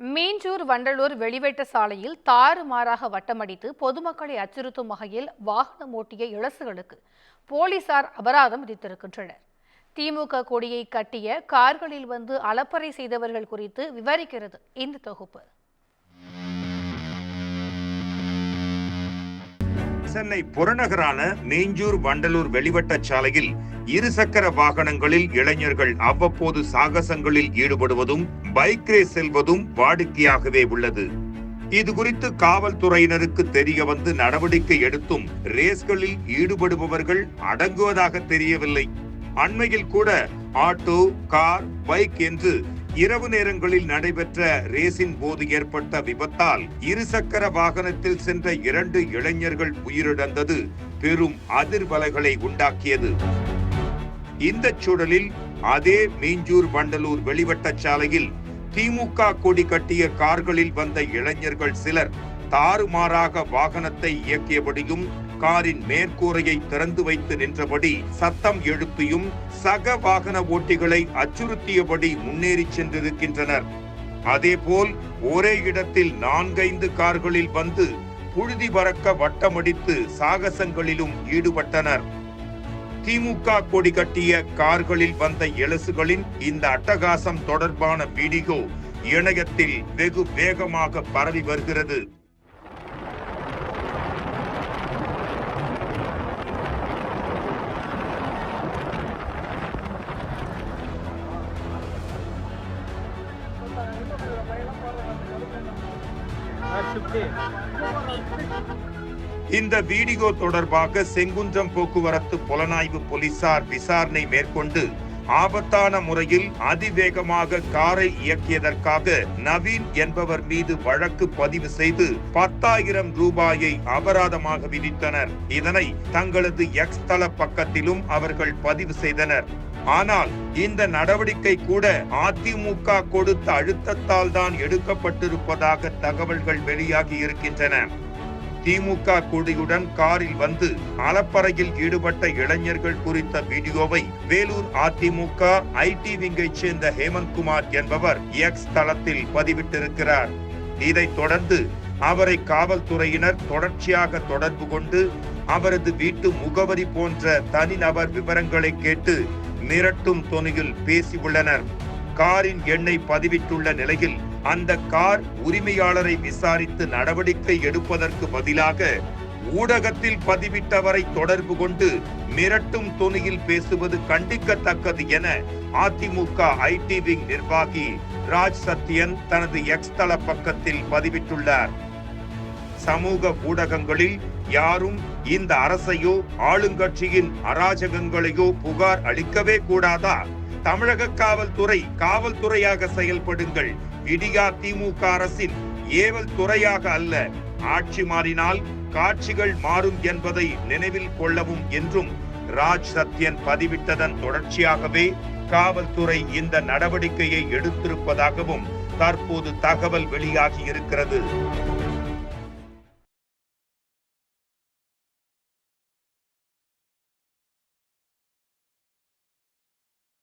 மீஞ்சூர் வண்டலூர் வெளிவேட்ட சாலையில் தாறுமாறாக வட்டமடித்து பொதுமக்களை அச்சுறுத்தும் வகையில் வாகனம் ஓட்டிய இளசுகளுக்கு போலீசார் அபராதம் விதித்திருக்கின்றனர். திமுக கொடியை கட்டிய கார்களில் வந்து அலப்பறை செய்தவர்கள் குறித்து விவரிக்கிறது இந்த தொகுப்பு. சென்னை புறநகரான மீஞ்சூர் வண்டலூர் வெளிவட்ட சாலையில் இருசக்கர வாகனங்களில் இளைஞர்கள் அவ்வப்போது சாகசங்களில் ஈடுபடுவதும் பைக் ரேஸ் செல்வதும் வாடிக்கையாகவே உள்ளது. இது குறித்து காவல்துறையினருக்கு தெரிய வந்து நடவடிக்கை எடுத்தும் ரேஸ்களில் ஈடுபடுபவர்கள் அடங்குவதாக தெரியவில்லை. அண்மையில் கூட ஆட்டோ, கார், பைக் என்று இரவு நேரங்களில் நடைபெற்ற ரேஸின் போது ஏற்பட்ட விபத்தால் இருசக்கர வாகனத்தில் சென்ற 2 இளைஞர்கள் உயிரிழந்தது பெரும் அதிர்வலைகளை உண்டாக்கியது. இந்த சூழலில் அதே மீஞ்சூர் வண்டலூர் வெளிவட்ட சாலையில் திமுக கொடி கட்டிய கார்களில் வந்த இளைஞர்கள் சிலர் தாறுமாறாக வாகனத்தை இயக்கியபடியும் காரின் மேற்கூரையை திறந்து வைத்து நின்றபடி சத்தம் எழுப்பியும் சக வாகன ஓட்டிகளை அச்சுறுத்தியபடி முன்னேறி சென்றிருக்கின்றனர். அதேபோல் ஒரே இடத்தில் 4-5 கார்களில் வந்து புழுதி பறக்க வட்டமடித்து சாகசங்களிலும் ஈடுபட்டனர். திமுக கொடி கட்டிய கார்களில் வந்த இளசுகளின் இந்த அட்டகாசம் தொடர்பான வீடியோ இணையத்தில் வெகு வேகமாக பரவி வருகிறது. இந்த வீடியோ தொடர்பாக செங்குன்றம் போக்குவரத்து புலனாய்வு போலீசார் விசாரணை மேற்கொண்டு ஆபத்தான முறையில் அதிவேகமாக காரை இயக்கியதற்காக நவீன் என்பவர் மீது வழக்கு பதிவு செய்து 10,000 ரூபாயை அபராதமாக விதித்தனர். இதனை தங்களது எக்ஸ் தள பக்கத்திலும் அவர்கள் பதிவு செய்தனர். ஆனால் இந்த நடவடிக்கை கூட அதிமுக கொடுத்த அழுத்தத்தால் தான் எடுக்கப்பட்டிருப்பதாக தகவல்கள் வெளியாகி இருக்கின்றன. திமுக கொடியுடன் காரில் வந்து அலப்பறையில் ஈடுபட்ட இளைஞர்கள் குறித்த வீடியோவை வேலூர் அதிமுக ஐடி விங்கை சேர்ந்த ஹேமந்த்குமார் என்பவர் எக்ஸ் தளத்தில் பதிவிட்டிருக்கிறார். இதைத் தொடர்ந்து அவரை காவல்துறையினர் தொடர்ச்சியாக தொடர்பு கொண்டு அவரது வீட்டு முகவரி போன்ற தனிநபர் விவரங்களை கேட்டு மிரட்டும் தொனியில் பேசியுள்ளனர். காரின் எண்ணை பதிவிட்டுள்ள நிலையில் அந்த கார் உரிமையாளரை விசாரித்து நடவடிக்கை எடுப்பதற்கு பதிலாக ஊடகத்தில் பதிவிட்டவரை தொடர்பு கொண்டு மிரட்டும் தொனியில் பேசுவது கண்டிக்கத்தக்கது என அதிமுக ஐடி விங் நிர்வாகி ராஜ் சத்யன் தனது எக்ஸ் தள பக்கத்தில் பதிவிட்டுள்ளார். சமூக ஊடகங்களில் யாரும் இந்த அரசையோ ஆளுங்கட்சியின் அராஜகங்களையோ புகார் அளிக்கவே கூடாதா? தமிழக காவல்துறையாக செயல்படுங்கள். விடியா திமுக அரசின் ஏவல் துறையாக அல்ல. ஆட்சி மாறினால் காட்சிகள் மாறும் என்பதை நினைவில் கொள்ளவும் என்றும் ராஜ் சத்யன் பதிவிட்டதன் தொடர்ச்சியாகவே காவல்துறை இந்த நடவடிக்கையை எடுத்திருப்பதாகவும் தற்போது தகவல் வெளியாகி இருக்கிறது.